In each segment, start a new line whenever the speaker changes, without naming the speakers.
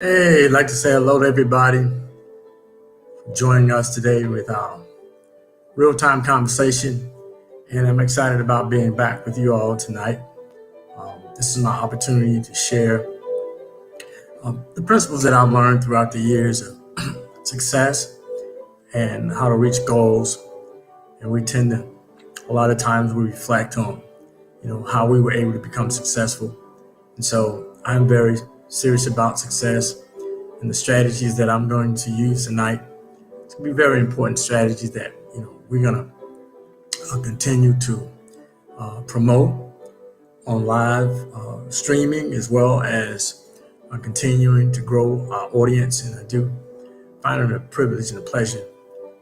Hey, I'd like to say hello to everybody joining us today with our real time conversation. And I'm excited about being back with you all tonight. This is my opportunity to share the principles that I've learned throughout the years of success and how to reach goals. And we tend to, a lot of times, we reflect on, how we were able to become successful. And so I'm very serious about success and the strategies that I'm going to use tonight. It's going to be very important strategies that we're going to continue to promote on live streaming, as well as continuing to grow our audience. And I do find it a privilege and a pleasure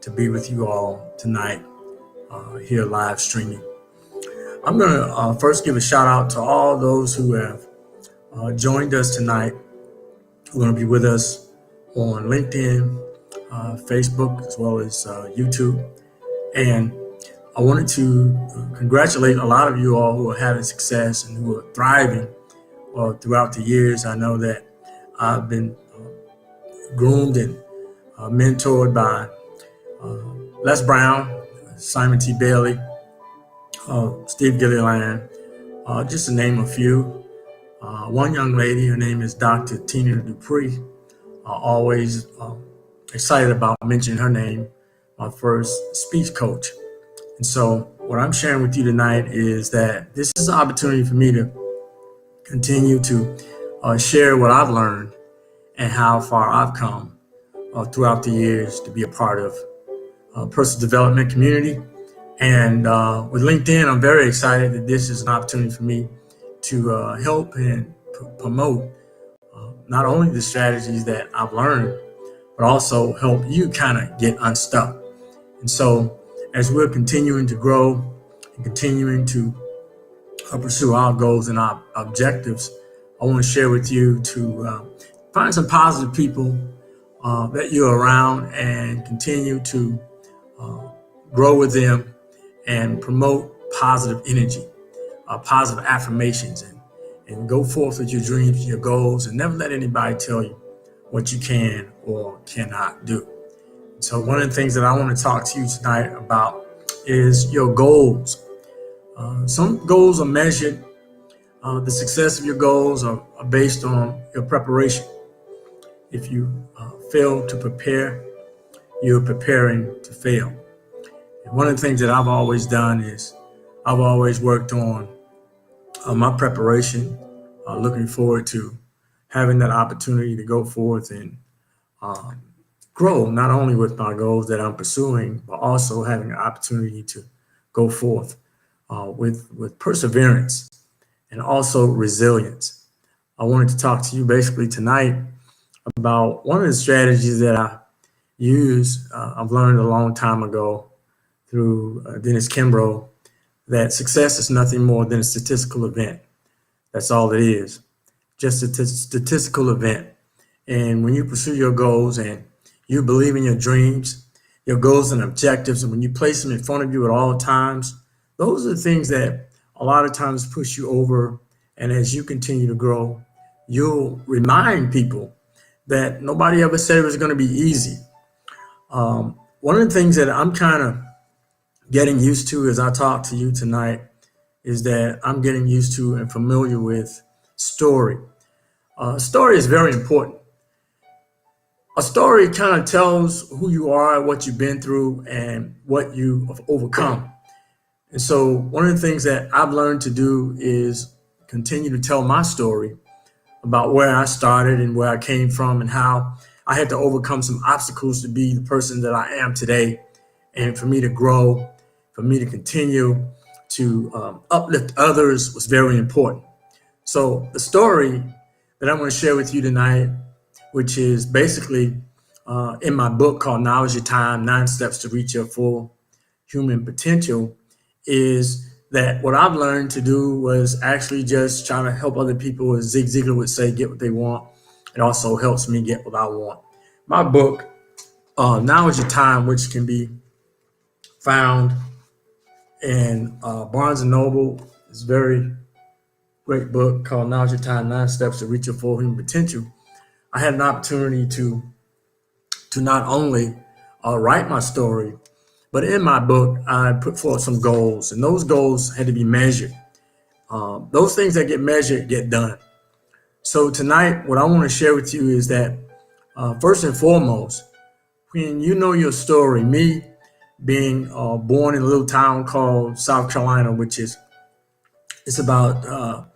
to be with you all tonight here live streaming. I'm going to first give a shout out to all those who have joined us tonight, who are going to be with us on LinkedIn, Facebook, as well as YouTube. And I wanted to congratulate a lot of you all who are having success and who are thriving throughout the years. I know that I've been groomed and mentored by Les Brown, Simon T. Bailey, Steve Gilliland, just to name a few. One young lady, her name is Dr. Tina Dupree. Always excited about mentioning her name, my first speech coach. And so what I'm sharing with you tonight is that this is an opportunity for me to continue to share what I've learned and how far I've come throughout the years to be a part of personal development community. And with LinkedIn, I'm very excited that this is an opportunity for me to help and promote not only the strategies that I've learned, but also help you kind of get unstuck. And so as we're continuing to grow and continuing to pursue our goals and our objectives, I want to share with you to find some positive people that you're around and continue to grow with them and promote positive energy, positive affirmations, and go forth with your dreams, your goals, and never let anybody tell you what you can or cannot do. So one of the things that I want to talk to you tonight about is your goals. Some goals are measured. The success of your goals are based on your preparation. If you fail to prepare, you're preparing to fail. And one of the things that I've always done is I've always worked on my preparation, looking forward to having that opportunity to go forth and grow, not only with my goals that I'm pursuing, but also having an opportunity to go forth with perseverance and also resilience. I wanted to talk to you basically tonight about one of the strategies that I use. I've learned a long time ago through Dennis Kimbrough that success is nothing more than a statistical event. That's all it is, just a statistical event. And when you pursue your goals and you believe in your dreams, your goals and objectives, and when you place them in front of you at all times, those are the things that a lot of times push you over. And as you continue to grow, you'll remind people that nobody ever said it was going to be easy. One of the things that I'm kind of getting used to as I talk to you tonight is that I'm getting used to and familiar with story. Story is very important. A story kind of tells who you are, what you've been through, and what you have overcome. And so one of the things that I've learned to do is continue to tell my story about where I started and where I came from and how I had to overcome some obstacles to be the person that I am today. And for me to grow, for me to continue to uplift others was very important. So the story that I'm going to share with you tonight, which is basically in my book called Now Is Your Time, 9 Steps to Reach Your Full Human Potential, is that what I've learned to do was actually just trying to help other people, as Zig Ziglar would say, get what they want. It also helps me get what I want. My book, Now Is Your Time, which can be found in Barnes & Noble, is a very great book called Now Is Your Time, 9 Steps to Reach Your Full Human Potential. I had an opportunity to not only write my story, but in my book, I put forth some goals, and those goals had to be measured. Those things that get measured get done. So tonight, what I want to share with you is that first and foremost, when you know your story, me being born in a little town called South Carolina, which is it's about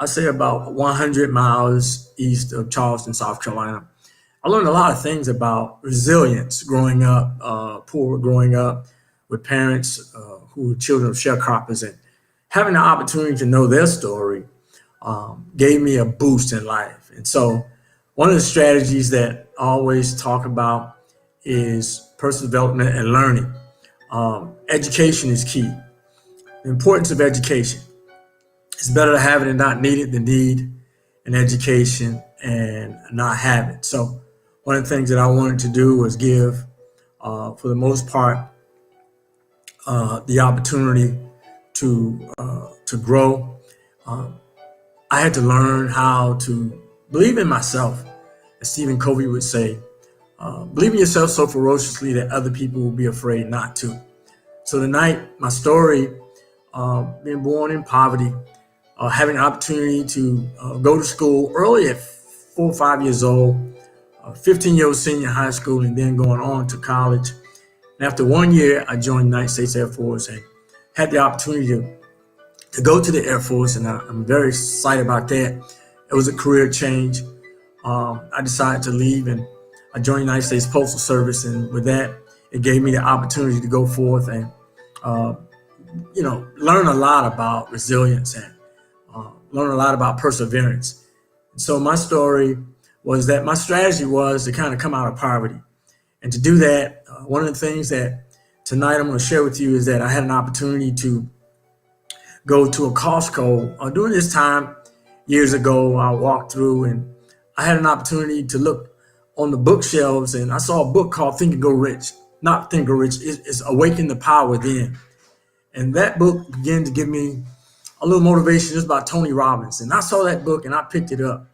I say about 100 miles east of Charleston, South Carolina. I learned a lot of things about resilience growing up, poor growing up with parents who were children of sharecroppers, and having the opportunity to know their story gave me a boost in life. And so, one of the strategies that I always talk about is personal development and learning. Education is key. The importance of education. It's better to have it and not need it than need an education and not have it. So, one of the things that I wanted to do was give, for the most part, the opportunity to grow. I had to learn how to believe in myself, as Stephen Covey would say. Believe in yourself so ferociously that other people will be afraid not to. So tonight, my story, being born in poverty, having an opportunity to go to school early at 4 or 5 years old, 15-year-old senior high school, and then going on to college. And after 1 year, I joined the United States Air Force and had the opportunity to go to the Air Force, and I'm very excited about that. It was a career change. I decided to leave, and I joined the United States Postal Service, and with that, it gave me the opportunity to go forth and learn a lot about resilience and learn a lot about perseverance. And so my story was that my strategy was to kind of come out of poverty. And to do that, one of the things that tonight I'm going to share with you is that I had an opportunity to go to a Costco. During this time, years ago, I walked through and I had an opportunity to look on the bookshelves, and I saw a book called Think and Go Rich. Not Think and Go Rich, it's Awaken the Power Within. And that book began to give me a little motivation just about Tony Robbins. And I saw that book and I picked it up.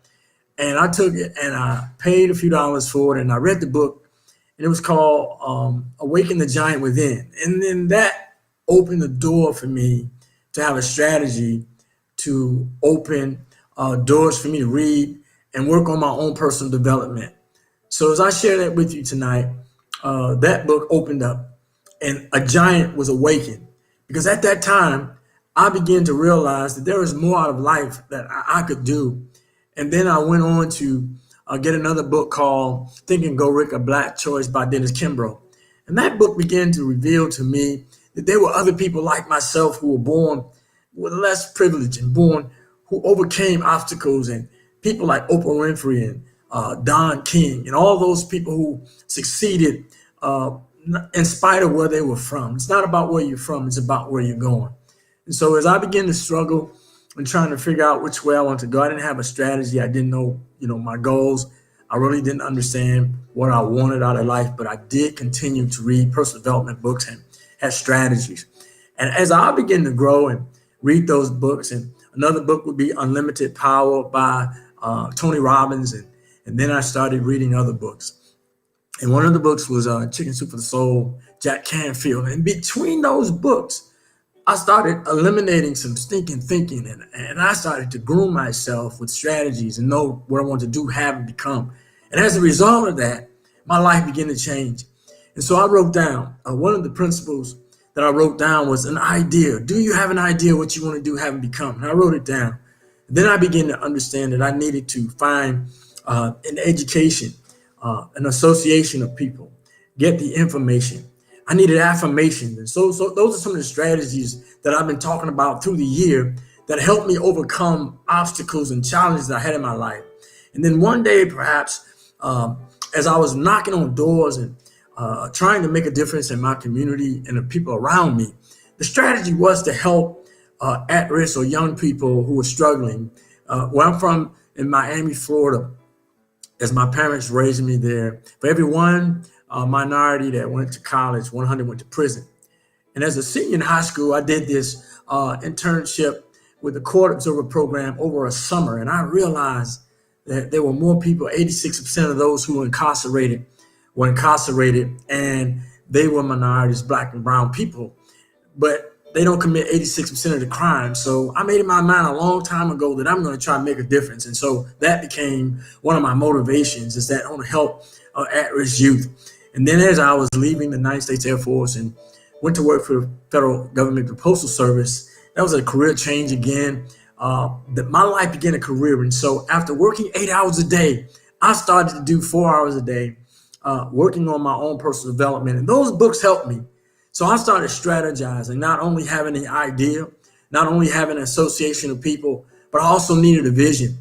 And I took it and I paid a few dollars for it, and I read the book, and it was called Awaken the Giant Within. And then that opened the door for me to have a strategy to open doors for me to read and work on my own personal development. So as I share that with you tonight, that book opened up and a giant was awakened, because at that time I began to realize that there was more out of life that I could do. And then I went on to get another book called Think and Go Rich, A Black Choice by Dennis Kimbrough. And that book began to reveal to me that there were other people like myself who were born with less privilege and born who overcame obstacles, and people like Oprah Winfrey and Don King and all those people who succeeded in spite of where they were from. It's not about where you're from, it's about where you're going. And so as I began to struggle and trying to figure out which way I wanted to go, I didn't have a strategy. I didn't know, my goals. I really didn't understand what I wanted out of life, but I did continue to read personal development books and had strategies. And as I began to grow and read those books, and another book would be Unlimited Power by Tony Robbins, and then I started reading other books. And one of the books was Chicken Soup for the Soul, Jack Canfield. And between those books, I started eliminating some stinking thinking, and I started to groom myself with strategies and know what I want to do, have, and become. And as a result of that, my life began to change. And so I wrote down, one of the principles that I wrote down was an idea. Do you have an idea what you want to do, have, and become? And I wrote it down. And then I began to understand that I needed to find an education, an association of people, get the information. I needed affirmation. And so those are some of the strategies that I've been talking about through the year that helped me overcome obstacles and challenges that I had in my life. And then one day, perhaps, as I was knocking on doors and trying to make a difference in my community and the people around me, the strategy was to help at-risk or young people who were struggling. Where I'm from in Miami, Florida, as my parents raised me there, for every one minority that went to college, 100 went to prison. And as a senior in high school, I did this internship with the Court Observer Program over a summer. And I realized there were more people, 86% of those who were incarcerated, and they were minorities, black and brown people, but they don't commit 86% of the crime. So I made in my mind a long time ago that I'm going to try to make a difference. And so that became one of my motivations, is that I want to help at-risk youth. And then as I was leaving the United States Air Force and went to work for the federal government, the Postal Service, that was a career change again. That my life began a career. And so after working 8 hours a day, I started to do 4 hours a day, working on my own personal development. And those books helped me. So I started strategizing, not only having the idea, not only having an association of people, but I also needed a vision.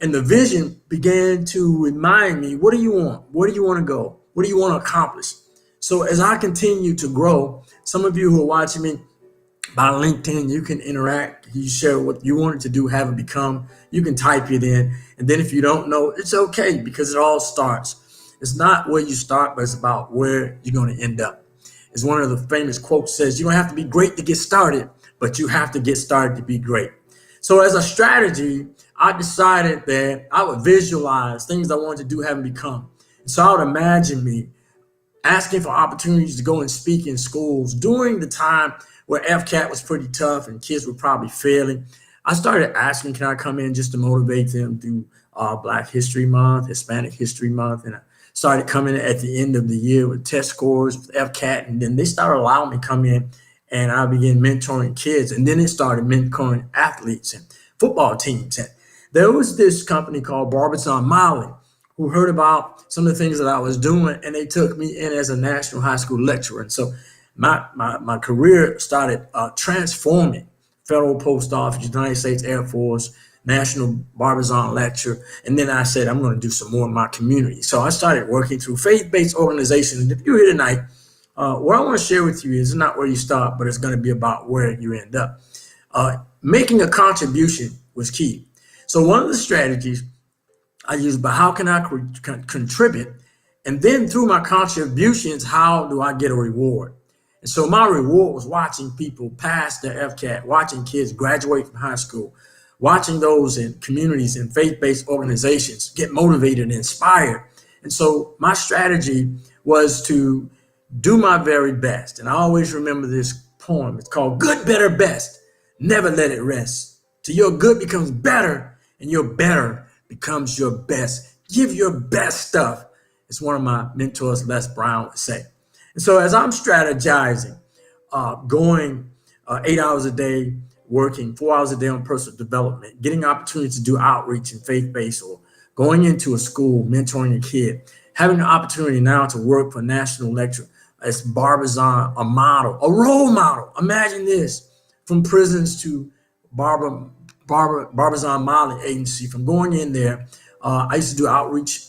And the vision began to remind me, what do you want? Where do you want to go? What do you want to accomplish? So as I continue to grow, some of you who are watching me by LinkedIn, you can interact, you share what you wanted to do, have it become, you can type it in. And then if you don't know, it's okay, because it all starts. It's not where you start, but it's about where you're going to end up. As one of the famous quotes says, you don't have to be great to get started, but you have to get started to be great. So as a strategy, I decided that I would visualize things I wanted to do, have, and become. And so I would imagine me asking for opportunities to go and speak in schools during the time where FCAT was pretty tough and kids were probably failing. I started asking, can I come in just to motivate them through Black History Month, Hispanic History Month, and I started coming at the end of the year with test scores, with FCAT, and then they started allowing me to come in, and I began mentoring kids, and then it started mentoring athletes and football teams. And there was this company called Barbizon Molly who heard about some of the things that I was doing, and they took me in as a national high school lecturer. And so my career started transforming. Federal Post Office, United States Air Force, National Barbizon Lecture. And then I said, I'm going to do some more in my community. So I started working through faith-based organizations. And if you're here tonight, what I want to share with you is not where you start, but it's going to be about where you end up. Making a contribution was key. So one of the strategies I used, but how can I contribute? And then through my contributions, how do I get a reward? And so my reward was watching people pass their FCAT, watching kids graduate from high school, watching those in communities and faith-based organizations get motivated and inspired. And so my strategy was to do my very best. And I always remember this poem. It's called Good, Better, Best. Never let it rest. Till your good becomes better and your better becomes your best. Give your best stuff. It's one of my mentors, Les Brown, would say. And so as I'm strategizing, going 8 hours a day, working 4 hours a day on personal development, getting opportunities to do outreach and faith-based, or going into a school, mentoring a kid, having the opportunity now to work for a national lecturer as Barbizon, a model, a role model. Imagine this, from prisons to Barbizon Modeling Agency, from going in there. I used to do outreach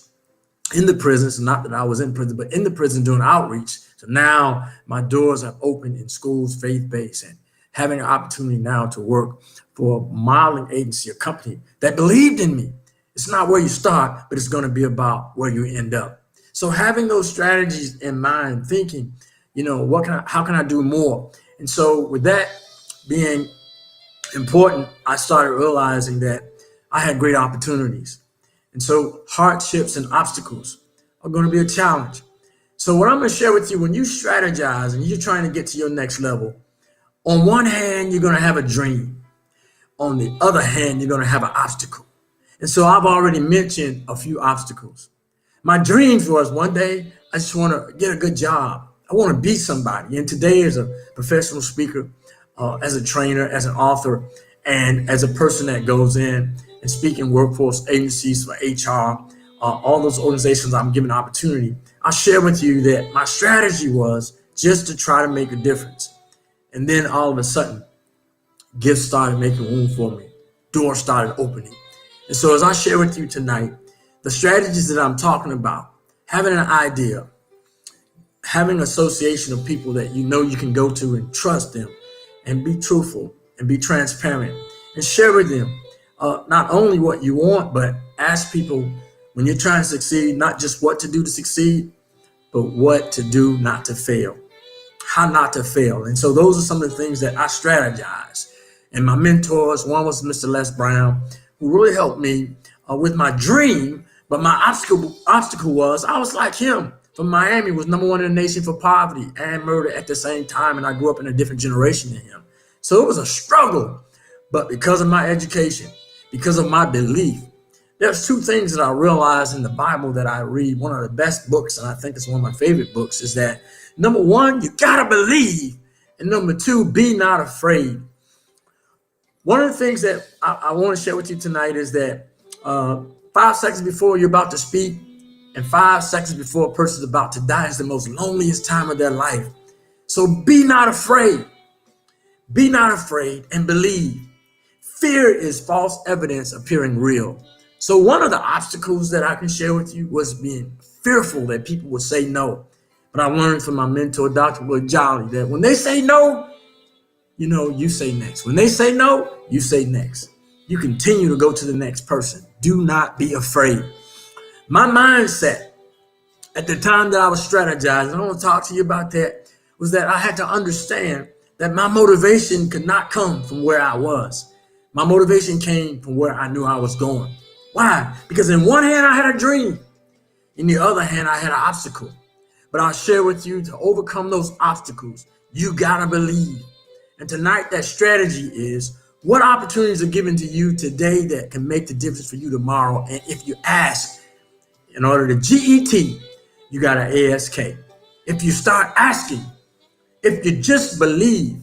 in the prisons, not that I was in prison, but in the prison doing outreach. So now my doors are open in schools, faith-based, and having an opportunity now to work for a modeling agency, a company that believed in me. It's not where you start, but it's going to be about where you end up. So having those strategies in mind, thinking, how can I do more? And so with that being important, I started realizing that I had great opportunities. And so hardships and obstacles are going to be a challenge. So what I'm going to share with you, when you strategize and you're trying to get to your next level, on one hand, you're going to have a dream. On the other hand, you're going to have an obstacle. And so I've already mentioned a few obstacles. My dreams was one day, I just want to get a good job. I want to be somebody. And today, as a professional speaker, as a trainer, as an author, and as a person that goes in and speak in workforce agencies for HR, all those organizations I'm given opportunity, I share with you that my strategy was just to try to make a difference. And then all of a sudden, gifts started making room for me. Doors started opening. And so as I share with you tonight, the strategies that I'm talking about, having an idea, having an association of people that you know you can go to and trust them and be truthful and be transparent and share with them not only what you want, but ask people when you're trying to succeed, not just what to do to succeed, but what to do not to fail, how not to fail. And so those are some of the things that I strategize. And my mentors, one was Mr. Les Brown, who really helped me with my dream, but my obstacle was I was like him. From Miami, was #1 in the nation for poverty and murder at the same time, and I grew up in a different generation than him. So it was a struggle, but because of my education, because of my belief, there's two things that I realized in the Bible that I read. One of the best books, and I think it's one of my favorite books, is that #1, you gotta believe, and #2, be not afraid. One of the things that I want to share with you tonight is that 5 seconds before you're about to speak and 5 seconds before a person's about to die is the most loneliest time of their life. So be not afraid. Be not afraid and believe. Fear is false evidence appearing real. So one of the obstacles that I can share with you was being fearful that people would say no. But I learned from my mentor, Dr. Wood Jolly, that when they say no, you say next. When they say no, you say next. You continue to go to the next person. Do not be afraid. My mindset at the time that I was strategizing, I want to talk to you about that, was that I had to understand that my motivation could not come from where I was. My motivation came from where I knew I was going. Why? Because in one hand, I had a dream. In the other hand, I had an obstacle. But I'll share with you, to overcome those obstacles, you gotta believe. And tonight, that strategy is, what opportunities are given to you today that can make the difference for you tomorrow? And if you ask, in order to GET, you got to ASK. If you start asking, if you just believe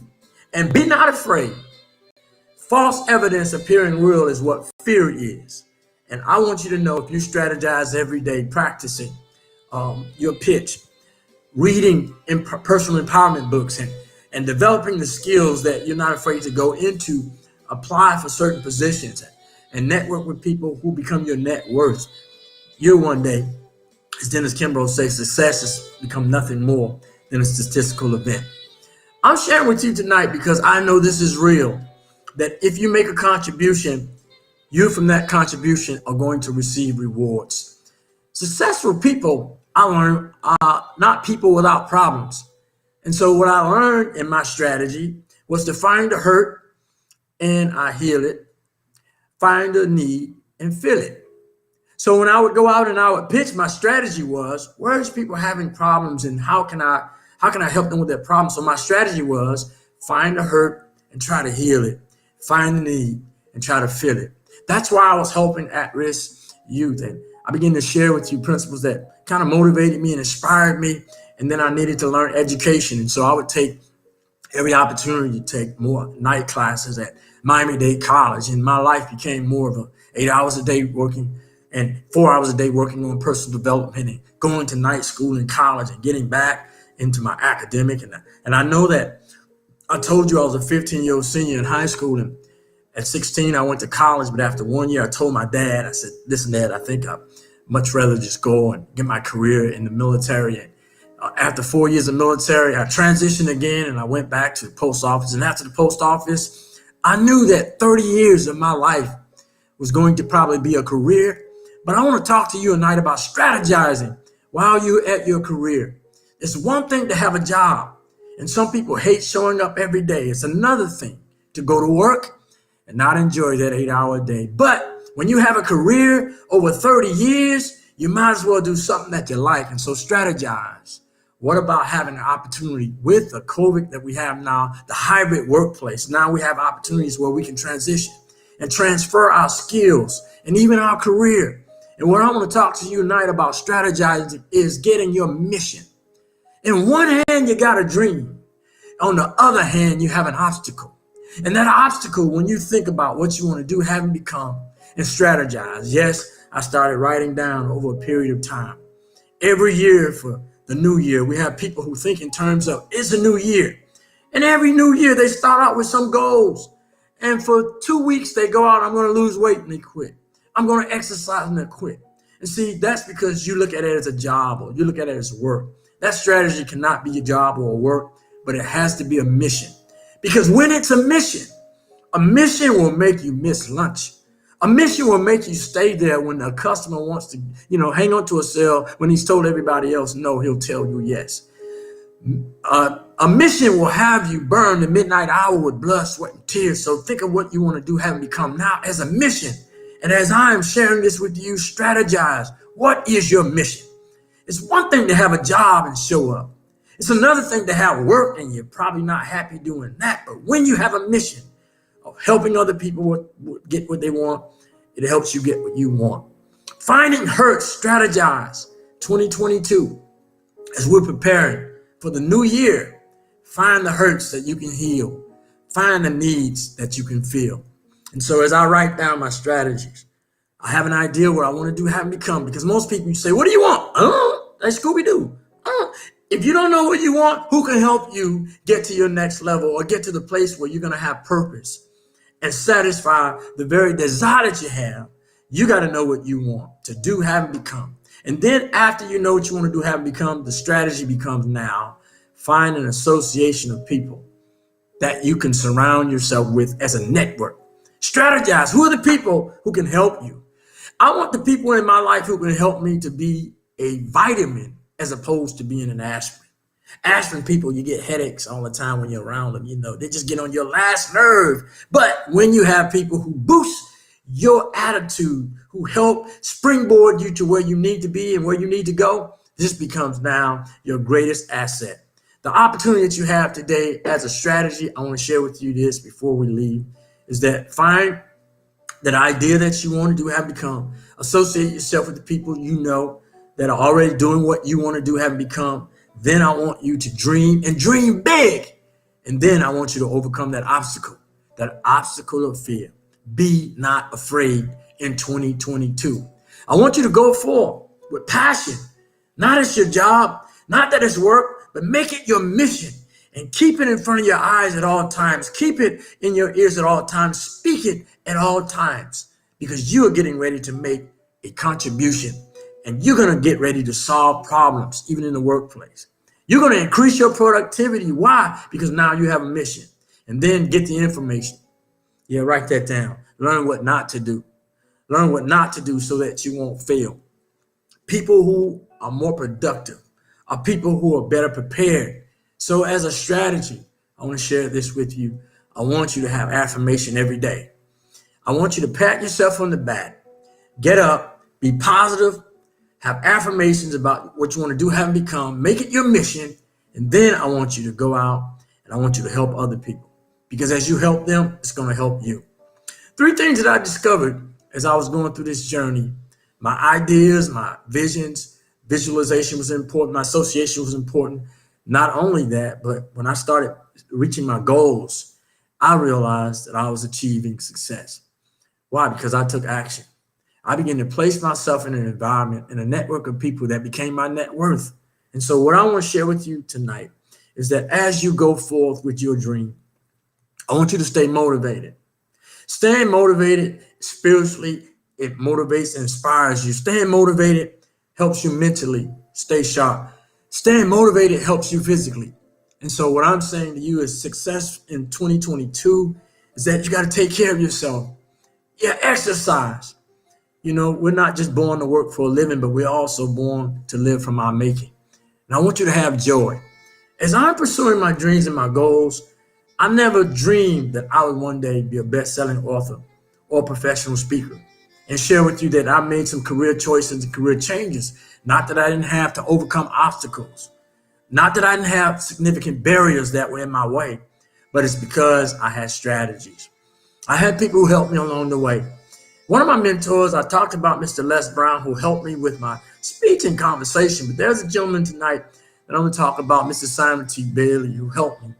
and be not afraid, false evidence appearing real is what fear is. And I want you to know, if you strategize every day, practicing your pitch, reading personal empowerment books, and developing the skills that you're not afraid to go into, apply for certain positions, and network with people who become your net worth, you'll one day, as Dennis Kimbrough says, success has become nothing more than a statistical event. I'm sharing with you tonight because I know this is real, that if you make a contribution, you from that contribution are going to receive rewards. Successful people, I learned, are not people without problems. And so what I learned in my strategy was to find the hurt and I heal it, find the need and fill it. So when I would go out and I would pitch, my strategy was, where's people having problems and how can I help them with their problems? So my strategy was, find the hurt and try to heal it, find the need and try to fill it. That's why I was helping at-risk youth. And I began to share with you principles that kind of motivated me and inspired me. And then I needed to learn education. And so I would take every opportunity to take more night classes at Miami-Dade College. And my life became more of 8 hours a day working and 4 hours a day working on personal development and going to night school in college and getting back into my academic. And I know that I told you I was a 15-year-old senior in high school. And at 16, I went to college. But after 1 year, I told my dad, I said, listen, Dad, I think I'd much rather just go and get my career in the military. And after 4 years of military, I transitioned again and I went back to the post office. And after the post office, I knew that 30 years of my life was going to probably be a career. But I want to talk to you tonight about strategizing while you're at your career. It's one thing to have a job, and some people hate showing up every day. It's another thing to go to work and not enjoy that 8 hour day. But when you have a career over 30 years, you might as well do something that you like. And so strategize. What about having an opportunity with the COVID that we have now, the hybrid workplace? Now we have opportunities where we can transition and transfer our skills and even our career. And what I want to talk to you tonight about strategizing is getting your mission. In one hand, you got a dream. On the other hand, you have an obstacle. And that obstacle, when you think about what you want to do, haven't become and strategize. Yes, I started writing down over a period of time. Every year for the new year, we have people who think in terms of it's a new year. And every new year, they start out with some goals. And for 2 weeks, they go out, I'm going to lose weight, and they quit. I'm going to exercise, and they quit. And see, that's because you look at it as a job or you look at it as work. That strategy cannot be a job or a work, but it has to be a mission. Because when it's a mission will make you miss lunch. A mission will make you stay there when a customer wants to, hang on to a sale. When he's told everybody else no, he'll tell you yes. A mission will have you burn the midnight hour with blood, sweat, and tears. So think of what you want to do, having become now as a mission. And as I am sharing this with you, strategize. What is your mission? It's one thing to have a job and show up. It's another thing to have work and you're probably not happy doing that. But when you have a mission of helping other people get what they want, it helps you get what you want. Finding hurts, strategize. 2022, as we're preparing for the new year, find the hurts that you can heal. Find the needs that you can fill. And so as I write down my strategies, I have an idea what I want to do, have and become. Because most people say, what do you want? That's Scooby-Doo. If you don't know what you want, who can help you get to your next level or get to the place where you're going to have purpose and satisfy the very desire that you have? You got to know what you want to do, have, and become. And then after you know what you want to do, have, and become, the strategy becomes now find an association of people that you can surround yourself with as a network. Strategize. Who are the people who can help you? I want the people in my life who can help me to be a vitamin as opposed to being an aspirin. Aspirin people, you get headaches all the time when you're around them. You know, they just get on your last nerve. But when you have people who boost your attitude, who help springboard you to where you need to be and where you need to go, this becomes now your greatest asset. The opportunity that you have today as a strategy, I want to share with you this before we leave, is that find that idea that you want to do, have, become. Associate yourself with the people you know that are already doing what you want to do, have, and become. Then I want you to dream and dream big. And then I want you to overcome that obstacle of fear. Be not afraid in 2022. I want you to go forward with passion, not as your job, not that it's work, but make it your mission and keep it in front of your eyes at all times. Keep it in your ears at all times. Speak it at all times because you are getting ready to make a contribution and you're going to get ready to solve problems, even in the workplace. You're going to increase your productivity. Why? Because now you have a mission. And then get the information. Yeah, write that down. Learn what not to do. Learn what not to do so that you won't fail. People who are more productive are people who are better prepared. So as a strategy, I want to share this with you. I want you to have affirmation every day. I want you to pat yourself on the back. Get up, be positive, have affirmations about what you want to do, have, and become. Make it your mission. And then I want you to go out and I want you to help other people. Because as you help them, it's going to help you. 3 things that I discovered as I was going through this journey. My ideas, my visions, visualization was important. My association was important. Not only that, but when I started reaching my goals, I realized that I was achieving success. Why? Because I took action. I began to place myself in an environment, in a network of people that became my net worth. And so what I want to share with you tonight is that as you go forth with your dream, I want you to stay motivated. Staying motivated spiritually, it motivates and inspires you. Staying motivated helps you mentally stay sharp. Staying motivated helps you physically. And so what I'm saying to you is success in 2022 is that you got to take care of yourself. Yeah, exercise. You know, we're not just born to work for a living, but we're also born to live from our making. And I want you to have joy. As I'm pursuing my dreams and my goals, I never dreamed that I would one day be a best-selling author or professional speaker and share with you that I made some career choices and career changes. Not that I didn't have to overcome obstacles, not that I didn't have significant barriers that were in my way, but it's because I had strategies. I had people who helped me along the way. One of my mentors, I talked about Mr. Les Brown, who helped me with my speech and conversation, but there's a gentleman tonight that I'm going to talk about, Mr. Simon T. Bailey, who helped me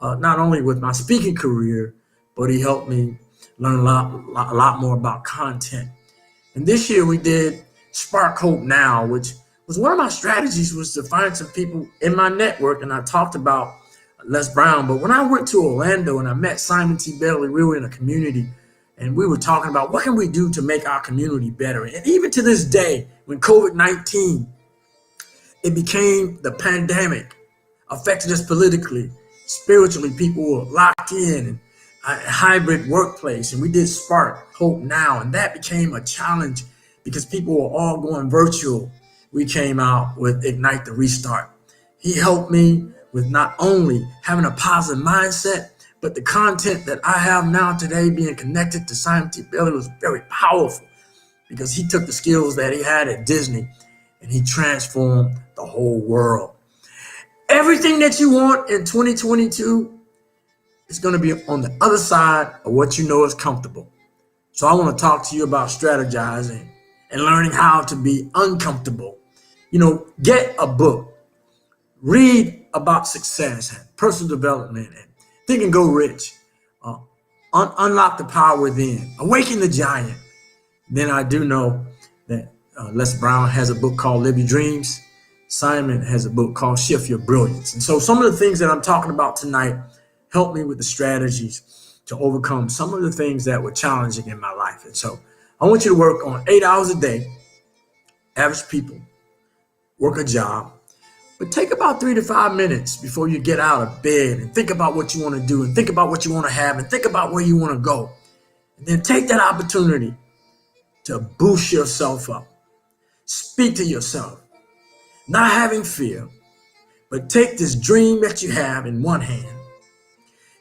not only with my speaking career, but he helped me learn a lot more about content. And this year we did Spark Hope Now, which was one of my strategies, was to find some people in my network. And I talked about Les Brown, but when I went to Orlando and I met Simon T. Bailey, we were in a community and we were talking about what can we do to make our community better. And even to this day, when COVID-19, it became the pandemic, affected us politically, spiritually, people were locked in and a hybrid workplace. And we did Spark Hope Now. And that became a challenge because people were all going virtual. We came out with Ignite the Restart. He helped me with not only having a positive mindset, but the content that I have now today, being connected to Simon T. Bailey, was very powerful. because he took the skills that he had at Disney and he transformed the whole world. Everything that you want in 2022 is going to be on the other side of what you know is comfortable. So I want to talk to you about strategizing and learning how to be uncomfortable. Get a book, read about success and personal development and Think and Go Rich. Unlock the power within, awaken the giant. Then I do know that Les Brown has a book called Live Your Dreams. Simon has a book called Shift Your Brilliance. And so some of the things that I'm talking about tonight help me with the strategies to overcome some of the things that were challenging in my life. And so I want you to work on 8 hours a day. Average people work a job, but take about 3 to 5 minutes before you get out of bed and think about what you want to do and think about what you want to have and think about where you want to go. And then take that opportunity to boost yourself up. Speak to yourself, not having fear, but take this dream that you have in one hand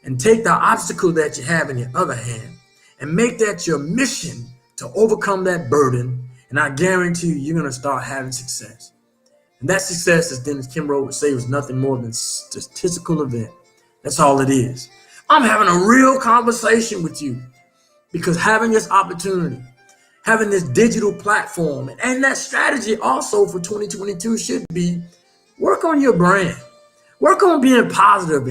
and take the obstacle that you have in the other hand and make that your mission to overcome that burden. And I guarantee you're going to start having success. And that success, as Dennis Kimbrough would say, was nothing more than a statistical event. That's all it is. I'm having a real conversation with you because having this opportunity, having this digital platform, and that strategy also for 2022 should be work on your brand, work on being positive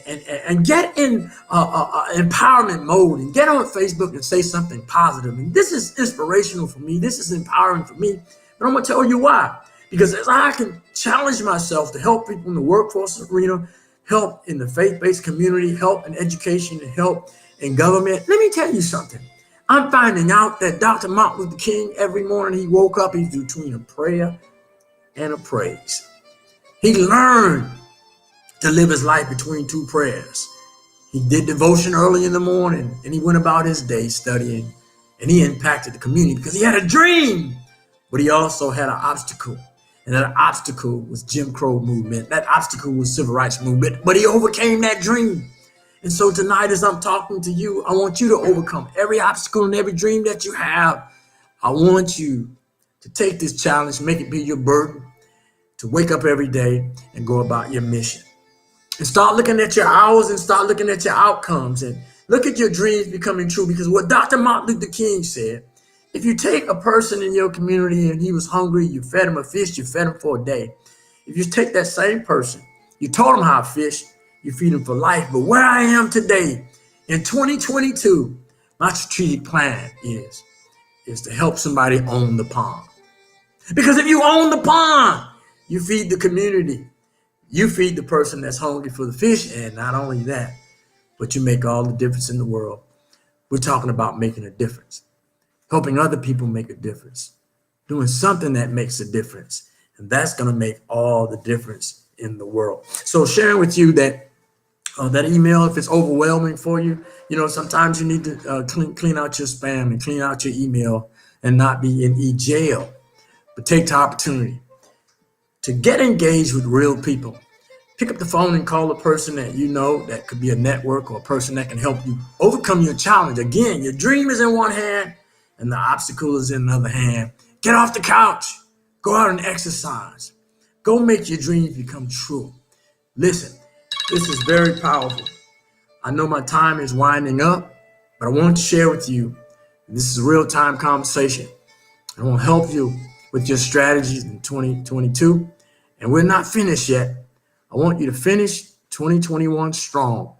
and get in empowerment mode and get on Facebook and say something positive. And this is inspirational for me. This is empowering for me. But I'm going to tell you why. Because as I can challenge myself to help people in the workforce arena, help in the faith-based community, help in education, and help in government, let me tell you something. I'm finding out that Dr. Martin Luther King, every morning he woke up, he's between a prayer and a praise. He learned to live his life between two prayers. He did devotion early in the morning and he went about his day studying, and he impacted the community because he had a dream, but he also had an obstacle. And that obstacle was Jim Crow movement. That obstacle was civil rights movement, but he overcame that dream. And so tonight, as I'm talking to you, I want you to overcome every obstacle and every dream that you have. I want you to take this challenge, make it be your burden, to wake up every day and go about your mission. And start looking at your hours and start looking at your outcomes and look at your dreams becoming true. Because what Dr. Martin Luther King said, if you take a person in your community and he was hungry, you fed him a fish, you fed him for a day. If you take that same person, you told him how to fish, you feed him for life. But where I am today, in 2022, my strategic plan is to help somebody own the pond. Because if you own the pond, you feed the community. You feed the person that's hungry for the fish. And not only that, but you make all the difference in the world. We're talking about making a difference, helping other people make a difference, doing something that makes a difference. And that's going to make all the difference in the world. So sharing with you that that email, if it's overwhelming for you, sometimes you need to clean out your spam and clean out your email and not be in jail. But take the opportunity to get engaged with real people. Pick up the phone and call a person that you know that could be a network or a person that can help you overcome your challenge. Again, your dream is in one hand and the obstacle is in the other hand. Get off the couch. Go out and exercise. Go make your dreams become true. Listen, this is very powerful. I know my time is winding up, but I want to share with you, this is a real-time conversation. I want to help you with your strategies in 2022, and we're not finished yet. I want you to finish 2021 strong.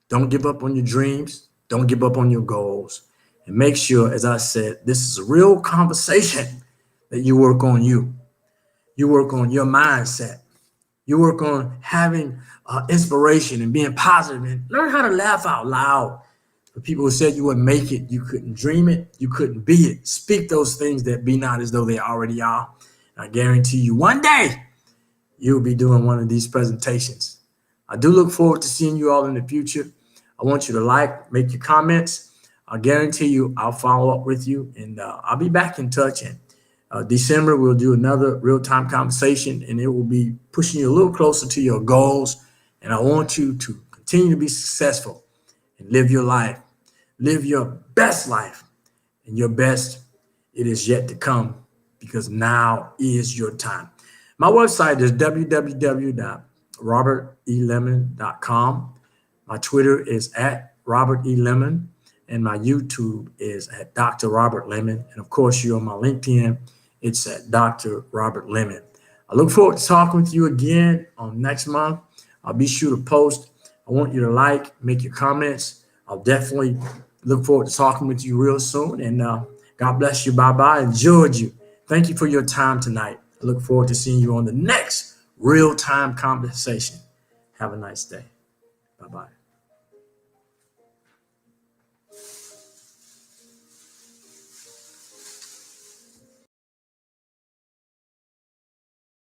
Don't give up on your dreams. Don't give up on your goals. And make sure, as I said, this is a real conversation that you work on you. You work on your mindset. You work on having inspiration and being positive and learn how to laugh out loud. For people who said you wouldn't make it, you couldn't dream it, you couldn't be it. Speak those things that be not as though they already are. And I guarantee you one day you'll be doing one of these presentations. I do look forward to seeing you all in the future. I want you to make your comments. I guarantee you I'll follow up with you, and I'll be back in touch. And December, we'll do another real-time conversation, and it will be pushing you a little closer to your goals. And I want you to continue to be successful and live your life. Live your best life, and your best It is yet to come because now is your time. My website is www.robertelemon.com. My Twitter is at Robert E. Lemon, and my YouTube is at Dr. Robert Lemon. And of course, you're on my LinkedIn, it's at Dr. Robert Lemon. I look forward to talking with you again on next month. I'll be sure to post. I want you to like, make your comments. I'll definitely look forward to talking with you real soon. And God bless you. Bye-bye. Enjoyed you. Thank you for your time tonight. I look forward to seeing you on the next real-time conversation. Have a nice day. Bye-bye.